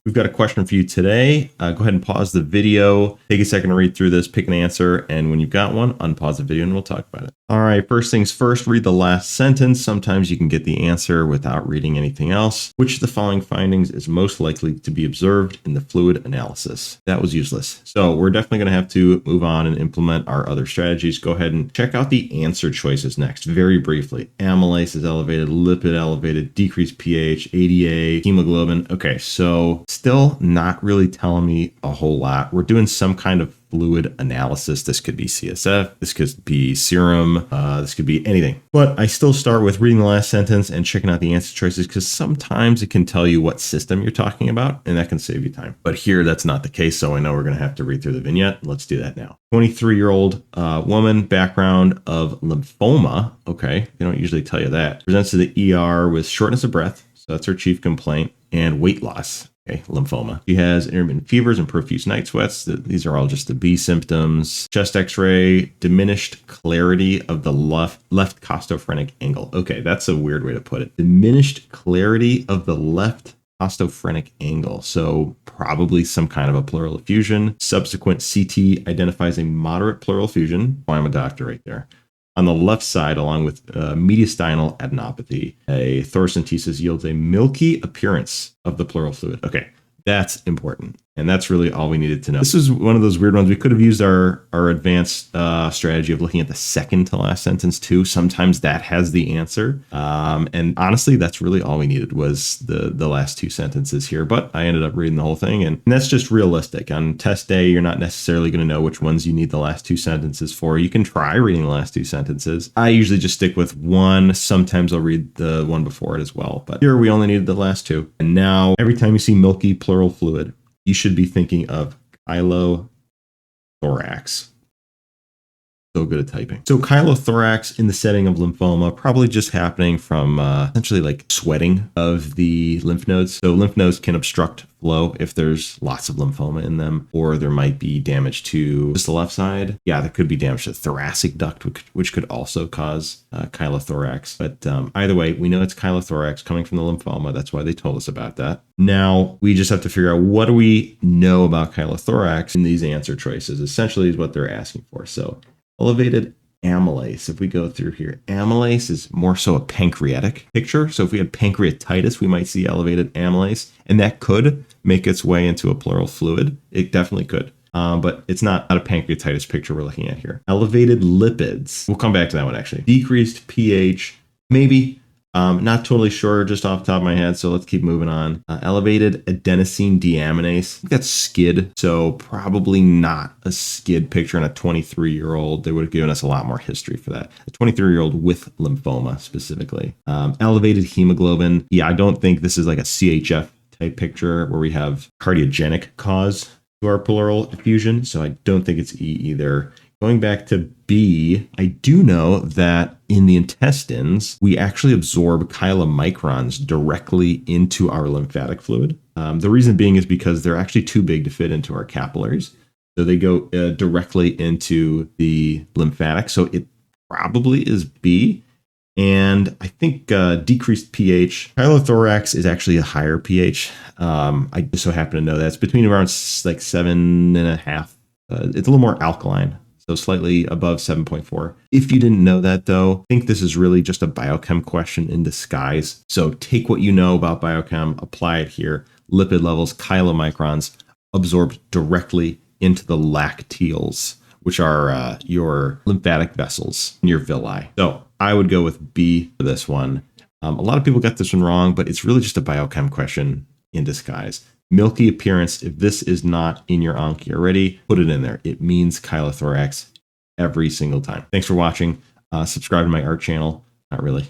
We've got a question for you today. Go ahead and pause the video, take a second to read through this, pick an answer, and when you've got one, unpause the video and we'll talk about it. All right, first things first, read the last sentence. Sometimes you can get the answer without reading anything else. Which of the following findings is most likely to be observed in the fluid analysis? That was useless. So we're definitely going to have to move on and implement our other strategies. Go ahead and check out the answer choices next, very briefly. Amylase is elevated, lipid elevated, decreased pH, ADA, hemoglobin. Okay, so still not really telling me a whole lot. We're doing some kind of fluid analysis. This could be CSF, this could be serum, this could be anything. But I still start with reading the last sentence and checking out the answer choices because sometimes it can tell you what system you're talking about and that can save you time. But here that's not the case, so I know we're going to have to read through the vignette. Let's do that now. 23-year-old woman, background of lymphoma. Okay, they don't usually tell you that. Presents to the ER with shortness of breath, so that's her chief complaint, and weight loss. Okay, lymphoma. She has intermittent fevers and profuse night sweats. These are all just the B symptoms. Chest x-ray, diminished clarity of the left costophrenic angle. Okay, that's a weird way to put it. Diminished clarity of the left costophrenic angle. So probably some kind of a pleural effusion. Subsequent CT identifies a moderate pleural effusion. Oh, I'm a doctor right there. On the left side, along with mediastinal adenopathy, a thoracentesis yields a milky appearance of the pleural fluid. Okay, that's important. And that's really all we needed to know. This is one of those weird ones. We could have used our advanced strategy of looking at the second to last sentence too. Sometimes that has the answer. And honestly, that's really all we needed was the last two sentences here. But I ended up reading the whole thing. And that's just realistic. On test day, you're not necessarily going to know which ones you need the last two sentences for. You can try reading the last two sentences. I usually just stick with one. Sometimes I'll read the one before it as well. But here we only needed the last two. And now every time you see milky pleural fluid, you should be thinking of chylothorax. So good at typing. So chylothorax in the setting of lymphoma, probably just happening from essentially like sweating of the lymph nodes. So lymph nodes can obstruct flow if there's lots of lymphoma in them, or there might be damage to just the left side. Yeah, there could be damage to the thoracic duct, which could also cause chylothorax. But either way, we know it's chylothorax coming from the lymphoma. That's why they told us about that. Now we just have to figure out what do we know about chylothorax in these answer choices, essentially is what they're asking for. So elevated amylase. If we go through here, amylase is more so a pancreatic picture. So if we had pancreatitis, we might see elevated amylase, and that could make its way into a pleural fluid. It definitely could. But it's not a pancreatitis picture we're looking at here. Elevated lipids. We'll come back to that one actually. Decreased pH, maybe. Not totally sure just off the top of my head, so let's keep moving on. Elevated adenosine deaminase. I think that's SCID, so probably not a SCID picture in a 23-year-old. They would have given us a lot more history for that. A 23-year-old with lymphoma specifically. Elevated hemoglobin. Yeah, I don't think this is like a CHF type picture where we have cardiogenic cause to our pleural effusion, so I don't think it's E either. Going back to B, I do know that in the intestines, we actually absorb chylomicrons directly into our lymphatic fluid. The reason being is because they're actually too big to fit into our capillaries. So they go directly into the lymphatic. So it probably is B. And I think decreased pH. Chylothorax is actually a higher pH. I just so happen to know that. It's between around like 7.5. It's a little more alkaline. So slightly above 7.4. If you didn't know that though, I think this is really just a biochem question in disguise. So take what you know about biochem, apply it here. Lipid levels, chylomicrons, absorbed directly into the lacteals, which are your lymphatic vessels in your villi. So I would go with B for this one. A lot of people get this one wrong, but it's really just a biochem question in disguise. Milky appearance, if this is not in your Anki already, put it in there. It means chylothorax every single time. Thanks for watching. Subscribe to my art channel. Not really.